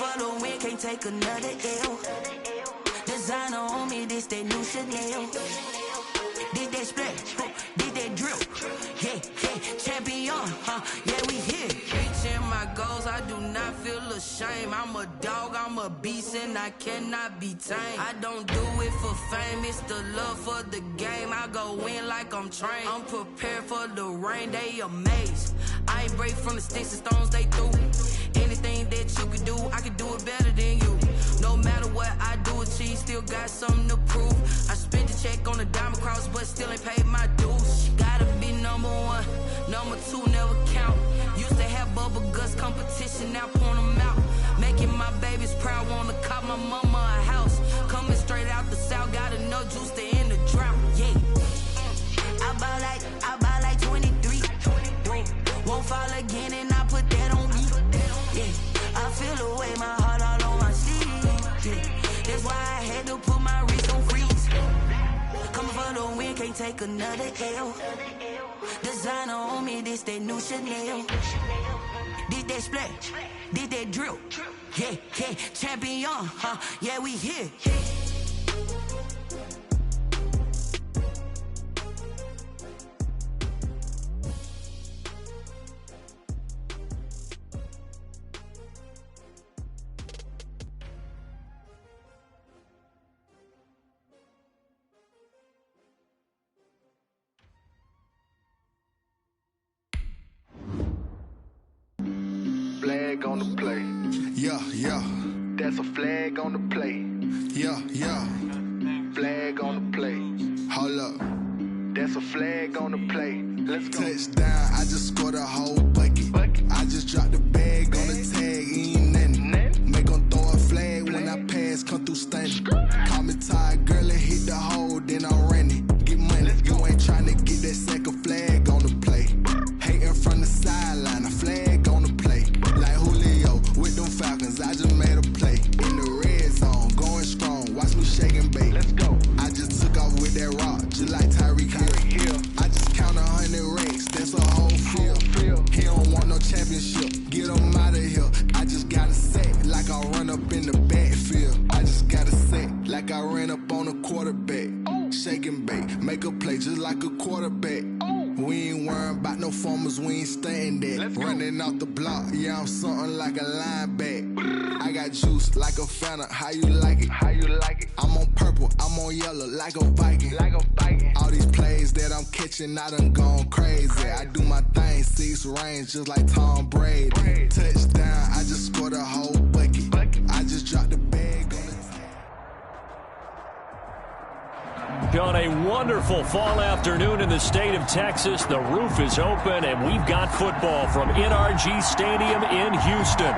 for the win, can't take another L. Designer on me, this that new Chanel. This that splash, this that drip. Yeah, champion, yeah, we here. Reaching my goals, I do not feel ashamed. I'm a dog, I'm a beast, and I cannot be tamed. I don't do it for fame, it's the love for the game. I go in like I'm trained. I'm prepared for the rain, they amazed. I ain't break from the sticks and stones they threw. Anything that you can do, I can do it better than you. No matter what I do, achieve, still got something to prove. I spent the check on the diamond cross, but still ain't paid my dues. Gotta be number one, number two never count. Used to have bubble guts competition, now point them out. Making my babies proud, wanna cop my mama a house. Coming straight out the south, got enough juice to end the drought. Yeah, I buy like 23. Won't fall again, and I put that on me. Yeah, I feel the way, my heart all on my sleeve. Yeah, that's why I had to put my wrist on freeze. Coming for the win, can't take another L. Designer on me, this that new Chanel. This that splash, this that drip. Yeah, champion, yeah, we here. Flag on the play. Yeah. That's a flag on the play. Yeah. Flag on the play. Hold up. That's a flag on the play. Let's go. Touchdown, I just scored a whole bucket. I just dropped the bag on the tag, ain't nothing. Make 'em throw a flag when I pass, come through stunning. Call me tired, girl, it hit the hole, then I'm running. Get money, you ain't tryna get that second flag on the play. Hating from the sideline, a flag on the play. Like Julio with them Falcons, I just made a play. In the red zone, going strong, watch me shake and bake. Let's go. I just took off with that rock, just like Tyreek Hill. I just count 100 racks, that's a whole field. He don't want no championship, get him out of here. I just gotta say, like I run up in the backfield. I just gotta say, like I ran up on a quarterback. Shake and bake, make a play just like a quarterback. We ain't worrying about no formers, we ain't staying there. Running off the block, yeah, I'm something like a lineback. I got juice like a Fanta, how you like it? I'm on purple, I'm on yellow like a Viking. All these plays that I'm catching, I done gone crazy. I do my thing, 6 range just like Tom Brady. Touchdown, I just scored a whole bucket. I just dropped the bag on the On a wonderful fall afternoon in the state of Texas, the roof is open, and we've got football from NRG Stadium in Houston.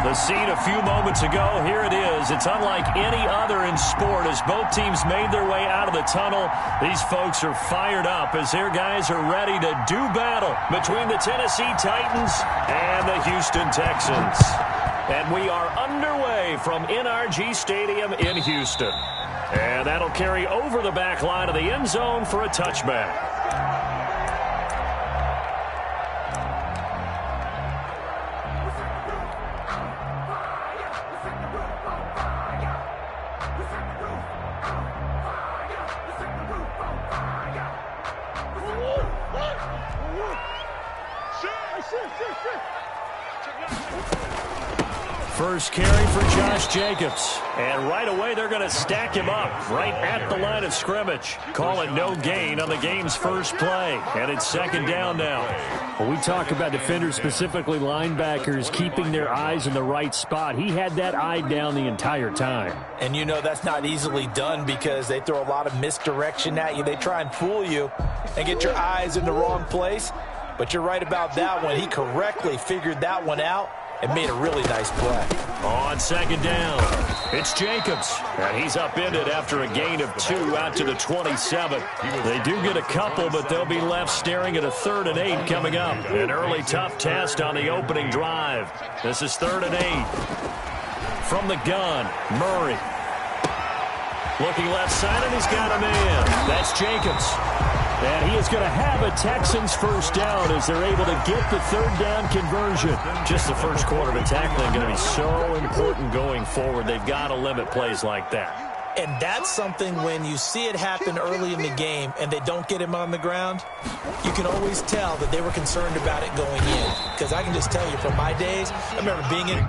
The scene a few moments ago, here it is. It's unlike any other in sport as both teams made their way out of the tunnel. These folks are fired up as their guys are ready to do battle between the Tennessee Titans and the Houston Texans. And we are underway from NRG Stadium in Houston. And that'll carry over the back line of the end zone for a touchback. First carry for Josh Jacobs. And right away, they're going to stack him up right at the line of scrimmage. Call it no gain on the game's first play. And it's second down now. When we talk about defenders, specifically linebackers, keeping their eyes in the right spot, he had that eye down the entire time. And you know that's not easily done because they throw a lot of misdirection at you. They try and fool you and get your eyes in the wrong place. But you're right about that one. He correctly figured that one out and made a really nice play. On second down, it's Jacobs. And he's upended after a gain of 2 out to the 27. They do get a couple, but they'll be left staring at a 3rd and 8 coming up. An early tough test on the opening drive. This is 3rd and 8. From the gun, Murray. Looking left side, and he's got a man. That's Jacobs. And he is going to have a Texans first down as they're able to get the third down conversion. Just the first quarter of tackling going to be so important going forward. They've got to limit plays like that. And that's something when you see it happen early in the game and they don't get him on the ground, you can always tell that they were concerned about it going in. Because I can just tell you from my days, I remember being in...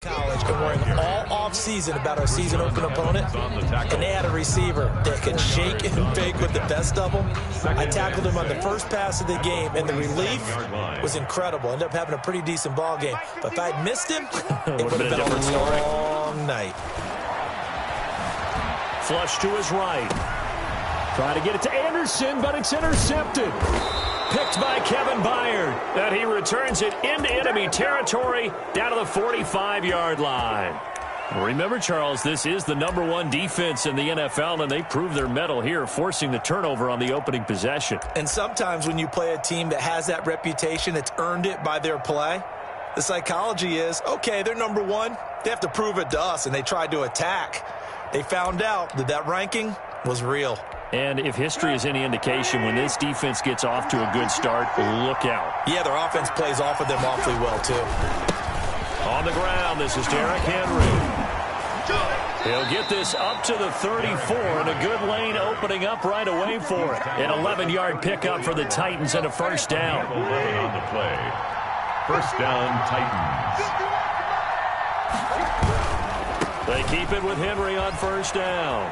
college and worrying all off-season about our season-open opponent, and they had a receiver that could shake and bake with the best of them. I tackled him on the first pass of the game, and the relief was incredible. Ended up having a pretty decent ball game. But if I'd missed him, it would have been a long night. Flush to his right. Trying to get it to Anderson, but it's intercepted. Picked by Kevin Byard. And he returns it into enemy territory down to the 45-yard line. Remember, Charles, this is the #1 defense in the NFL, and they proved their mettle here, forcing the turnover on the opening possession. And sometimes when you play a team that has that reputation, that's earned it by their play, the psychology is, okay, they're #1. They have to prove it to us, and they tried to attack. They found out that that ranking was real. And if history is any indication, when this defense gets off to a good start, look out. Yeah, their offense plays off of them awfully well, too. On the ground, this is Derrick Henry. He'll get this up to the 34, and a good lane opening up right away for it. An 11-yard pickup for the Titans and a first down. 11 on the play. First down, Titans. They keep it with Henry on first down.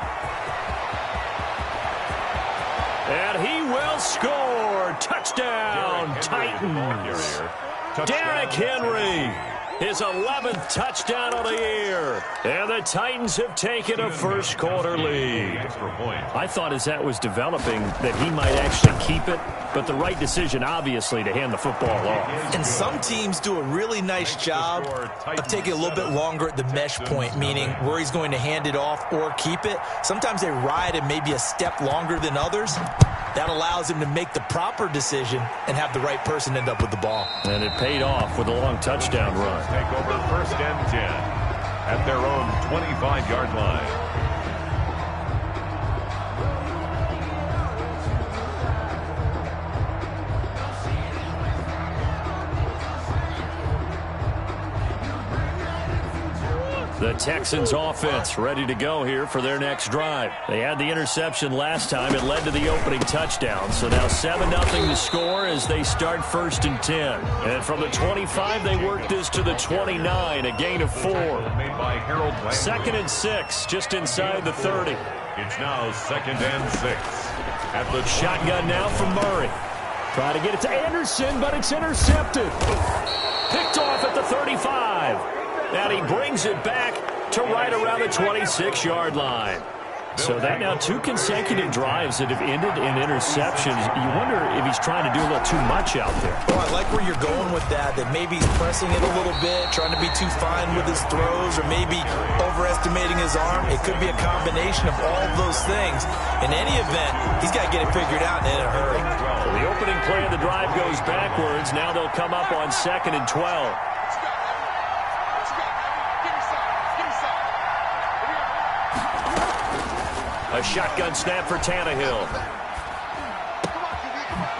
And he will score. Touchdown, Titans. Derrick Henry, his 11th touchdown of the year. And the Titans have taken a first quarter lead. I thought as that was developing that he might actually keep it, but the right decision, obviously, to hand the football off. And some teams do a really nice job of taking a little bit longer at the mesh point, meaning where he's going to hand it off or keep it. Sometimes they ride it maybe a step longer than others. That allows him to make the proper decision and have the right person end up with the ball. And it paid off with a long touchdown run. Take over first and 10 at their own 25-yard line. The Texans offense ready to go here for their next drive. They had the interception last time. It led to the opening touchdown. So now 7-0 to score as they start first and 10. And from the 25, they work this to the 29, a gain of 4. Second and 6, just inside the 30. It's now 2nd and 6. At the shotgun now from Murray. Try to get it to Anderson, but it's intercepted. Picked off at the 35. And he brings it back to right around the 26-yard line. So that now 2 consecutive drives that have ended in interceptions. You wonder if he's trying to do a little too much out there. Well, I like where you're going with that maybe he's pressing it a little bit, trying to be too fine with his throws, or maybe overestimating his arm. It could be a combination of all of those things. In any event, he's got to get it figured out and in a hurry. So the opening play of the drive goes backwards. Now they'll come up on 2nd and 12. A shotgun snap for Tannehill.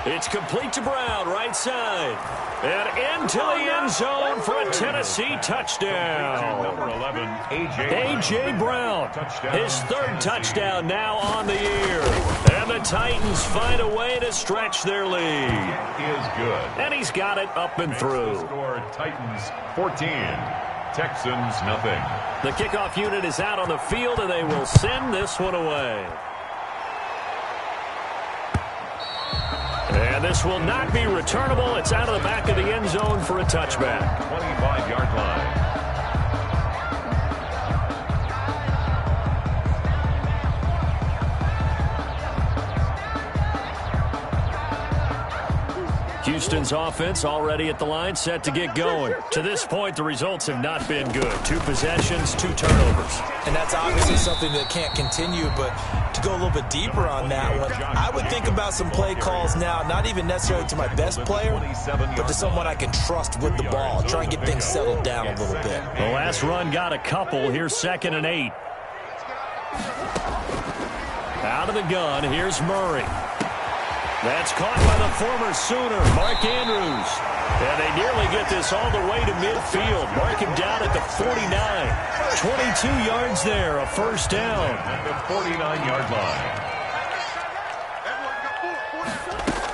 It's complete to Brown, right side. And into the end zone for a Tennessee touchdown. Number 11, A.J. Brown, his 3rd touchdown now on the year. And the Titans find a way to stretch their lead. Is good. And he's got it up and through. Score Titans 14. Texans nothing. The kickoff unit is out on the field, and they will send this one away. And this will not be returnable. It's out of the back of the end zone for a touchback. 25-yard line. Houston's offense already at the line, set to get going. To this point, the results have not been good. 2 possessions, 2 turnovers. And that's obviously something that can't continue, but to go a little bit deeper on that one, I would think about some play calls now, not even necessarily to my best player, but to someone I can trust with the ball. Try and get things settled down a little bit. The last run got a couple. Here's 2nd and 8. Out of the gun, here's Murray. That's caught by the former Sooner, Mark Andrews. And they nearly get this all the way to midfield. Mark him down at the 49. 22 yards there, a first down. At the 49-yard line.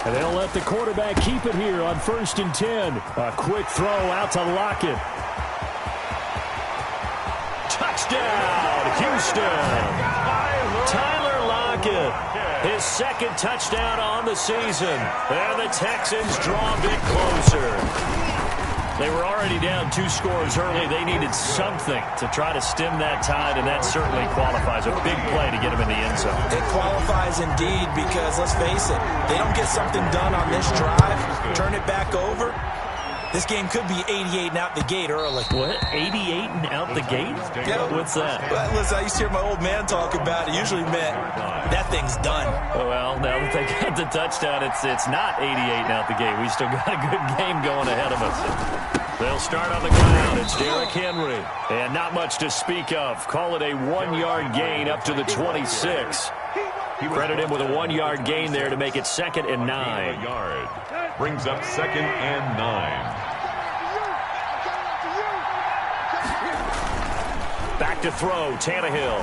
And they'll let the quarterback keep it here on 1st and 10. A quick throw out to Lockett. Touchdown, Houston. Tyler Lockett. His 2nd touchdown on the season. And the Texans draw a bit closer. They were already down 2 scores early. They needed something to try to stem that tide, and that certainly qualifies. A big play to get them in the end zone. It qualifies indeed because, let's face it, they don't get something done on this drive, turn it back over. This game could be 88 and out the gate early. What? 88 and out the gate? Yeah. What's that? Well, listen, I used to hear my old man talk about it. Usually meant that thing's done. Well, now that they got the touchdown, it's not 88 and out the gate. We still got a good game going ahead of us. They'll start on the ground. It's Derrick Henry. And not much to speak of. Call it a 1-yard gain up to the 26. Credit him with a 1-yard gain there to make it 2nd and 9. Brings up 2nd and 9. Back to throw, Tannehill.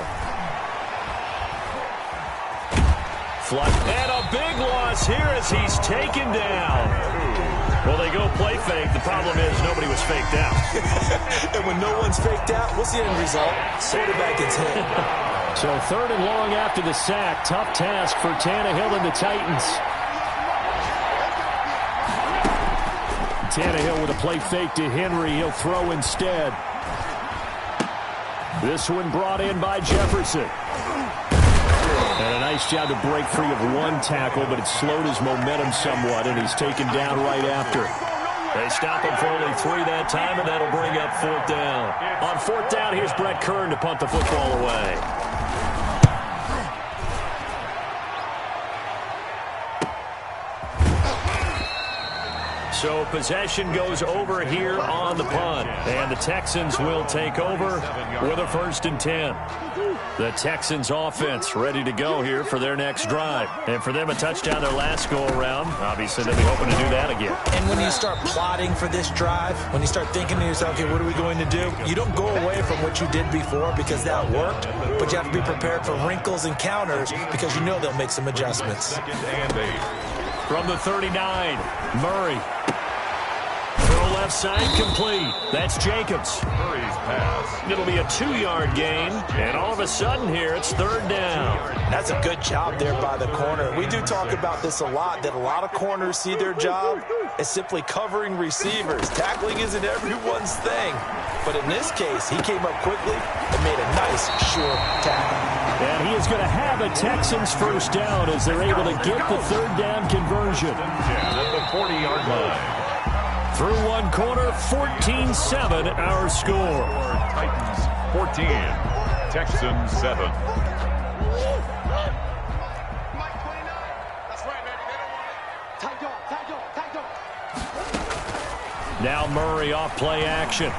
Flush. And a big loss here as he's taken down. Well, they go play fake. The problem is nobody was faked out. And when no one's faked out, what's the end result? Quarterback gets hit. So 3rd and long after the sack. Tough task for Tannehill and the Titans. Tannehill with a play fake to Henry. He'll throw instead. This one brought in by Jefferson. And a nice job to break free of 1 tackle, but it slowed his momentum somewhat, and he's taken down right after. They stop him for only 3 that time, and that'll bring up 4th down. On 4th down, here's Brett Kern to punt the football away. So possession goes over here on the punt. And the Texans will take over with a 1st and 10. The Texans offense ready to go here for their next drive. And for them, a touchdown their last go-around. Obviously, they'll be hoping to do that again. And when you start plotting for this drive, when you start thinking to yourself, okay, what are we going to do? You don't go away from what you did before because that worked, but you have to be prepared for wrinkles and counters because you know they'll make some adjustments. 2nd and 8. From the 39, Murray. Throw left side complete. That's Jacobs. Murray's pass. It'll be a 2-yard gain, and all of a sudden here, it's 3rd down. That's a good job there by the corner. We do talk about this a lot, that a lot of corners see their job as simply covering receivers. Tackling isn't everyone's thing. But in this case, he came up quickly and made a nice, sure tackle. And he is going to have a Texans 1st down as they're able to get the 3rd down conversion. At the 40-yard line. Through 1 quarter, 14-7 our score. Titans 14, Texans 7. Now Murray off play action.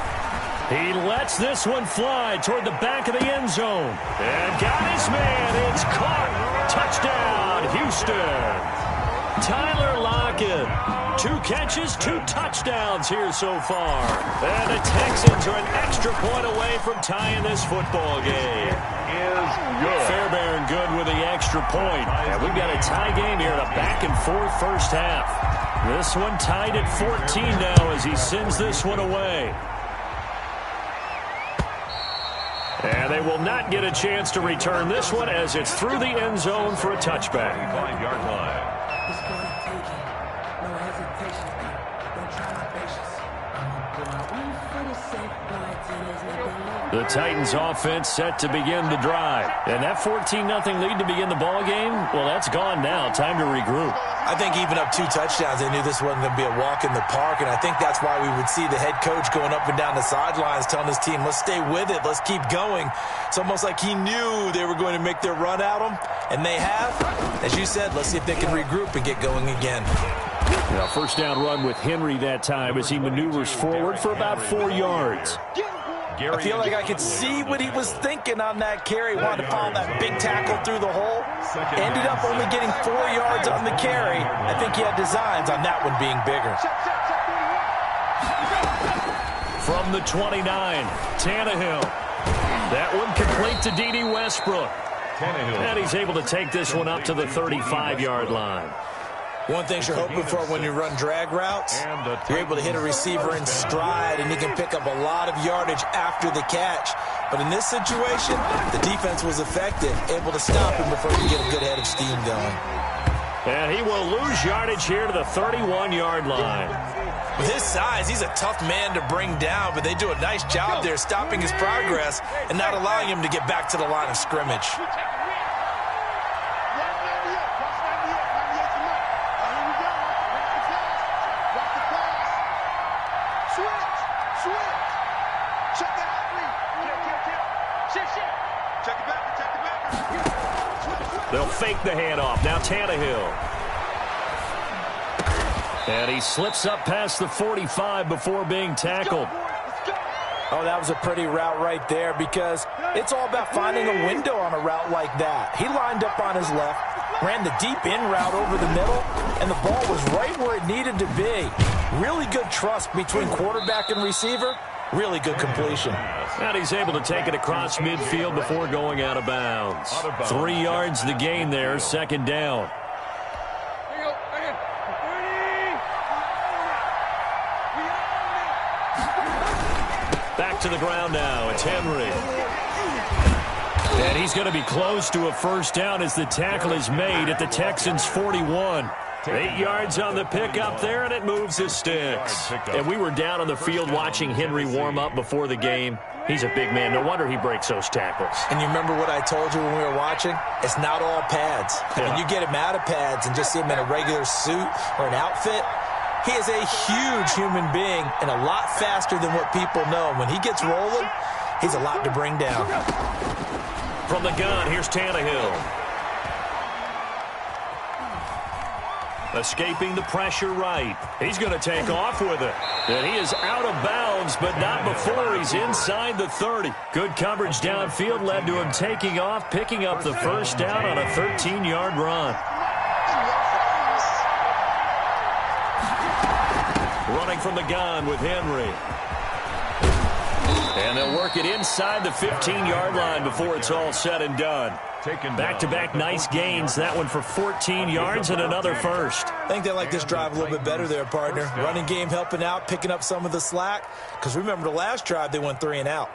He lets this one fly toward the back of the end zone. And got his man. It's caught. Touchdown, Houston. Tyler Lockett. 2 catches, 2 touchdowns here so far. And the Texans are an extra point away from tying this football game. Is good. Fairbairn good with the extra point. And we've got a tie game here in a back-and-forth first half. This one tied at 14 now as he sends this one away. And they will not get a chance to return this one as it's through the end zone for a touchback. 5-yard line. It's gonna take it. No hesitation. Don't try my patience. One for the safe blood till there's nothing left. The Titans offense set to begin the drive. And that 14-0 lead to begin the ball game, well, that's gone now. Time to regroup. I think even up 2 touchdowns, they knew this wasn't going to be a walk in the park, and I think that's why we would see the head coach going up and down the sidelines telling his team, let's stay with it, let's keep going. It's almost like he knew they were going to make their run at him, and they have. As you said, let's see if they can regroup and get going again. Now, first down run with Henry that time as he maneuvers forward for about 4 yards. I feel like I could see what he was thinking on that carry. Wanted to follow that big tackle through the hole. Ended up only getting 4 yards on the carry. I think he had designs on that one being bigger. From the 29, Tannehill. That one complete to D.D. Westbrook. And he's able to take this one up to the 35-yard line. One thing you're hoping for when you run drag routes, you're able to hit a receiver in stride, and he can pick up a lot of yardage after the catch. But in this situation, the defense was effective, able to stop him before he get a good head of steam going. And he will lose yardage here to the 31-yard line. With his size, he's a tough man to bring down, but they do a nice job there stopping his progress and not allowing him to get back to the line of scrimmage. They'll fake the handoff. Now Tannehill. And he slips up past the 45 before being tackled. Oh, that was a pretty route right there because it's all about finding a window on a route like that. He lined up on his left, ran the deep in route over the middle, and the ball was right where it needed to be. Really good trust between quarterback and receiver. Really good completion. And he's able to take it across midfield before going out of bounds. 3 yards the gain there, second down. Back to the ground now. It's Henry. And he's going to be close to a first down as the tackle is made at the Texans' 41. 8 yards on the pickup there, and it moves his sticks. And we were down on the field watching Henry warm up before the game. He's a big man. No wonder he breaks those tackles. And you remember what I told you when we were watching? It's not all pads. I mean, you get him out of pads and just see him in a regular suit or an outfit. He is a huge human being and a lot faster than what people know. When he gets rolling, he's a lot to bring down. From the gun, here's Tannehill. Escaping the pressure right. He's going to take off with it. And he is out of bounds, but not before he's inside the 30. Good coverage downfield led to him taking off, picking up the first down on a 13-yard run. Running from the gun with Henry. And they'll work it inside the 15-yard line before it's all said and done. Back-to-back nice gains. That one for 14 yards and another first. I think they like this drive a little bit better there, partner. Running game helping out, picking up some of the slack. Because remember the last drive, they went 3 and out.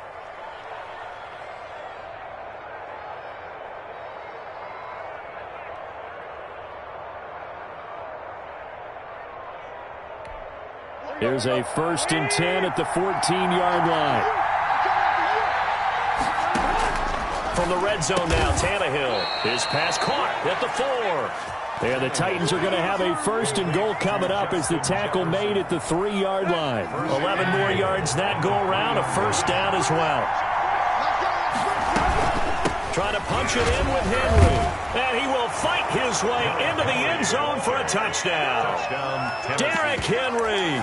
Here's a 1st and 10 at the 14-yard line. From the red zone now, Tannehill. His pass caught at the 4. And the Titans are going to have a 1st and goal coming up as the tackle made at the 3-yard line. 11 more yards that go around, a first down as well. Trying to punch it in with Henry. And he will fight his way into the end zone for a touchdown. Derrick Henry.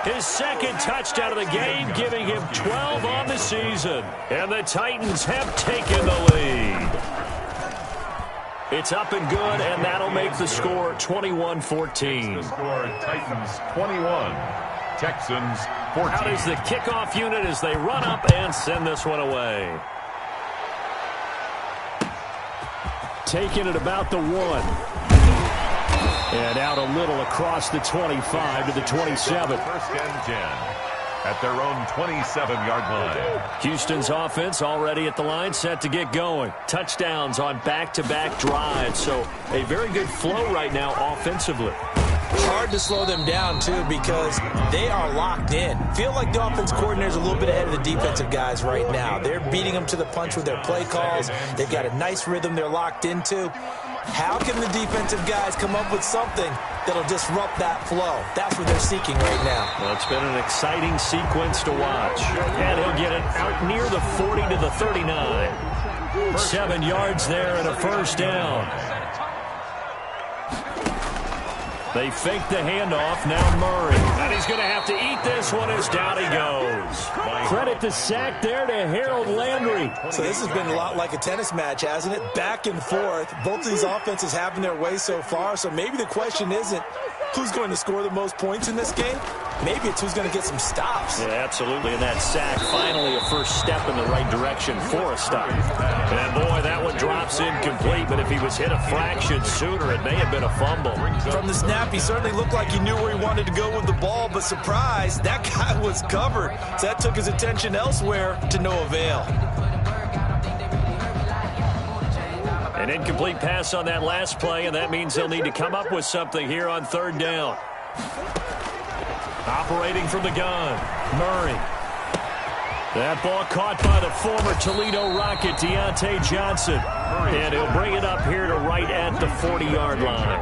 His second touchdown of the game, giving him 12 on the season. And the Titans have taken the lead. It's up and good, and that'll make the score 21-14. The score, Titans 21, Texans 14. Out is the kickoff unit as they run up and send this one away. Taking it about the 1. And out a little across the 25 to the 27. 1st and 10. at their own 27-yard line. Houston's offense already at the line, set to get going. Touchdowns on back-to-back drives, so a very good flow right now offensively. Hard to slow them down, too, because they are locked in. Feel like the offense coordinator is a little bit ahead of the defensive guys right now. They're beating them to the punch with their play calls. They've got a nice rhythm they're locked into. How can the defensive guys come up with something that'll disrupt that flow? That's what they're seeking right now. Well, it's been an exciting sequence to watch. And he'll get it out near the 40 to the 39. 7 yards there and a first down. They fake the handoff, now Murray. And he's going to have to eat this one as down he goes. Credit the sack there to Harold Landry. So this has been a lot like a tennis match, hasn't it? Back and forth. Both of these offenses having their way so far. So maybe the question isn't who's going to score the most points in this game. Maybe it's who's going to get some stops. Yeah, absolutely. And that sack, finally a first step in the right direction for a stop. And boy, that one drops incomplete. But if he was hit a fraction sooner, it may have been a fumble. From the snap, he certainly looked like he knew where he wanted to go with the ball. But surprise, that guy was covered. So that took his attention elsewhere to no avail. An incomplete pass on that last play, and that means they'll need to come up with something here on third down. Operating from the gun, Murray. That ball caught by the former Toledo Rocket, Deontay Johnson. And he'll bring it up here to right at the 40-yard line.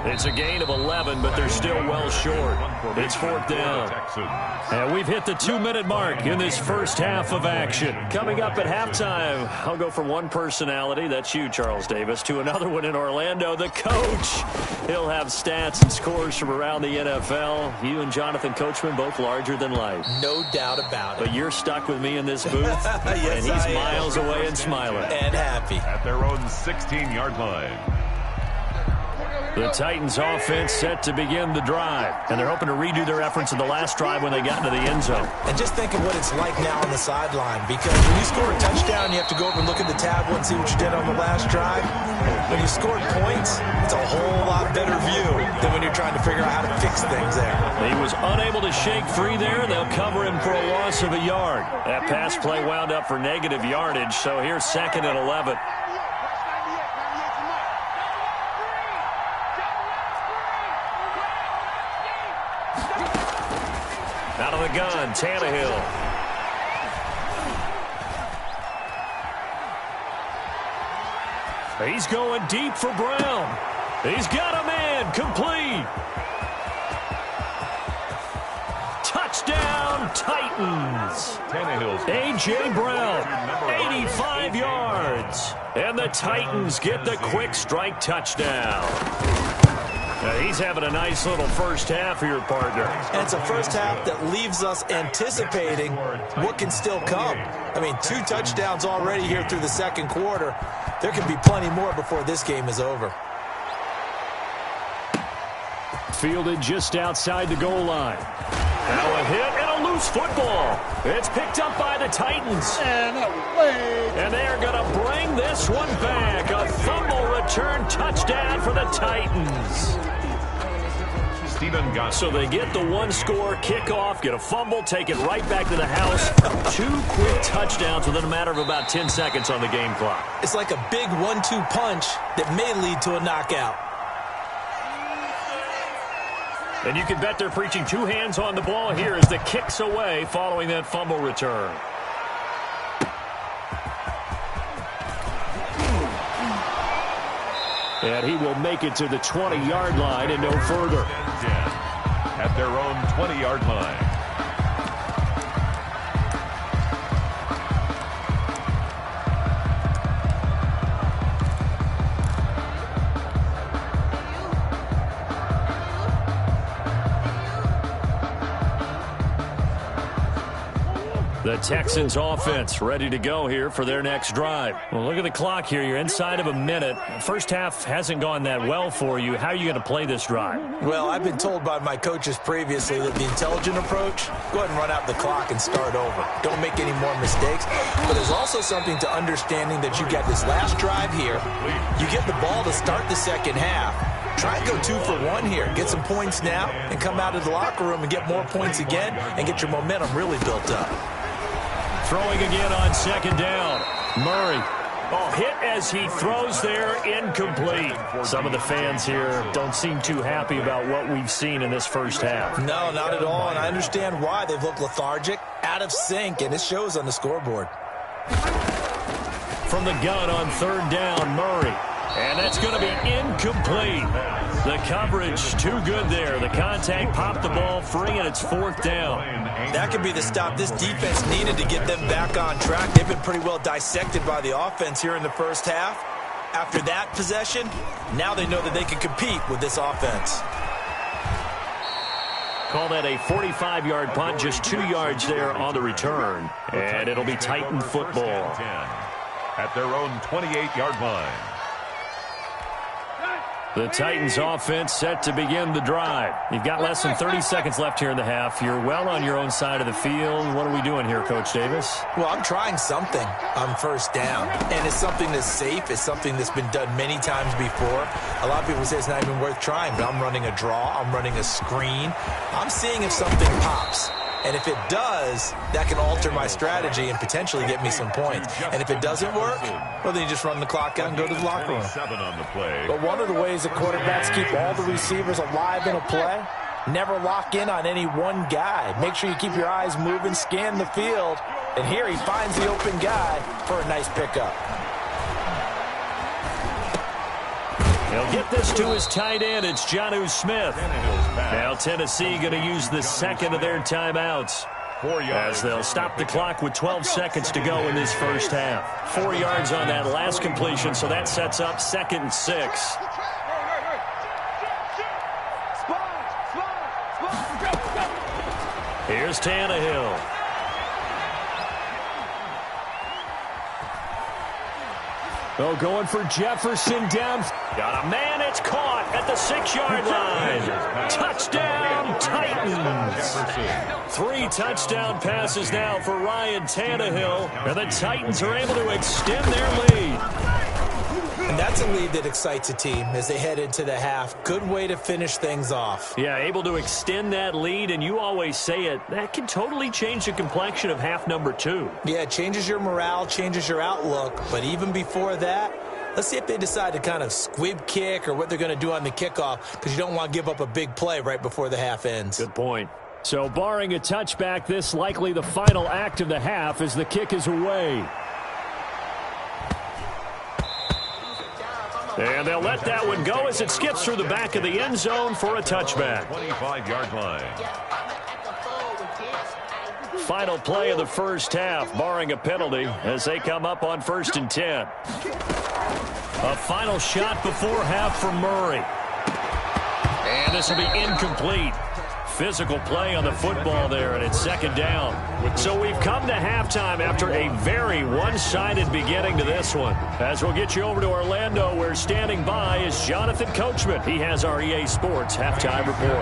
It's a gain of 11, but they're still well short. It's fourth down. And we've hit the 2-minute mark in this first half of action. Coming up at halftime, I'll go from one personality, that's you, Charles Davis, to another one in Orlando, the coach. He'll have stats and scores from around the NFL. You and Jonathan Coachman, both larger than life. No doubt about it. But you're stuck with me in this booth, yes, and he's miles away and smiling. And happy. At their own 16-yard line. The Titans offense set to begin the drive, and they're hoping to redo their efforts in the last drive when they got into the end zone. And just think of what it's like now on the sideline, because when you score a touchdown, you have to go over and look at the tablet and see what you did on the last drive. When you scored points, it's a whole lot better view than when you're trying to figure out how to fix things there. He was unable to shake free there. They'll cover him for a loss of a yard. That pass play wound up for negative yardage, so here's 2nd and 11. Out of the gun, Tannehill. He's going deep for Brown. He's got a man, complete. Touchdown, Titans. A.J. Brown, 85 yards. And the Titans get the quick strike touchdown. Now he's having a nice little first half here, partner. And it's a first half that leaves us anticipating what can still come. I mean, 2 touchdowns already here through the second quarter. There can be plenty more before this game is over. Fielded just outside the goal line. Now a hit and a loose football. It's picked up by the Titans. And they're going to bring this one back. A fumble return touchdown for the Titans. So they get the 1-score kickoff, get a fumble, take it right back to the house. 2 quick touchdowns within a matter of about 10 seconds on the game clock. It's like a big 1-2 punch that may lead to a knockout. And you can bet they're preaching 2 hands on the ball here as the kick's away following that fumble return. And he will make it to the 20-yard line and no further. At their own 20-yard line. The Texans offense ready to go here for their next drive. Well, look at the clock here. You're inside of a minute. First half hasn't gone that well for you. How are you going to play this drive? Well, I've been told by my coaches previously that the intelligent approach, go ahead and run out the clock and start over. Don't make any more mistakes. But there's also something to understanding that you got this last drive here. You get the ball to start the second half. Try and go 2 for 1 here. Get some points now and come out of the locker room and get more points again and get your momentum really built up. Throwing again on second down. Murray. Oh, hit as he throws there, incomplete. Some of the fans here don't seem too happy about what we've seen in this first half. No, not at all, and I understand why. They've looked lethargic, out of sync, and it shows on the scoreboard. From the gun on third down, Murray. And that's going to be incomplete. The coverage too good there. The contact popped the ball free, and it's fourth down. That could be the stop this defense needed to get them back on track. They've been pretty well dissected by the offense here in the first half. After that possession, now they know that they can compete with this offense. Call that a 45-yard punt, just 2 yards there on the return. And it'll be Titan football. At their own 28-yard line. The Titans offense set to begin the drive. You've got less than 30 seconds left here in the half. You're well on your own side of the field. What are we doing here, Coach Davis? Well, I'm trying something on first down, and it's something that's safe. It's something that's been done many times before. A lot of people say it's not even worth trying, but I'm running a draw. I'm running a screen. I'm seeing if something pops. And if it does, that can alter my strategy and potentially get me some points. And if it doesn't work, well, then you just run the clock out and go to the locker room. But one of the ways that quarterbacks keep all the receivers alive in a play, never lock in on any one guy. Make sure you keep your eyes moving, scan the field. And here he finds the open guy for a nice pickup. He'll get this to his tight end. It's Jonnu Smith. Now Tennessee going to use the second of their timeouts as they'll stop the clock with 12 seconds to go in this first half. 4 yards on that last completion, so that sets up 2nd and 6. Here's Tannehill. Oh, going for Jefferson down. Got a man, it's caught at the 6-yard line. Touchdown, Titans. 3 touchdown passes now for Ryan Tannehill, and the Titans are able to extend their lead. And that's a lead that excites a team as they head into the half. Good way to finish things off. Yeah, able to extend that lead, and you always say it, that can totally change the complexion of half number 2. Yeah, it changes your morale, changes your outlook. But even before that, let's see if they decide to kind of squib kick or what they're going to do on the kickoff, because you don't want to give up a big play right before the half ends. Good point. So barring a touchback, this likely the final act of the half as the kick is away. And they'll let that one go as it skips through the back of the end zone for a touchback. 25-yard line. Final play of the first half, barring a penalty, as they come up on 1st and 10. A final shot before half for Murray. And this will be incomplete. Physical play on the football there, and it's 2nd down. So we've come to halftime after a very one-sided beginning to this one. As we'll get you over to Orlando, where standing by is Jonathan Coachman. He has our EA Sports halftime report.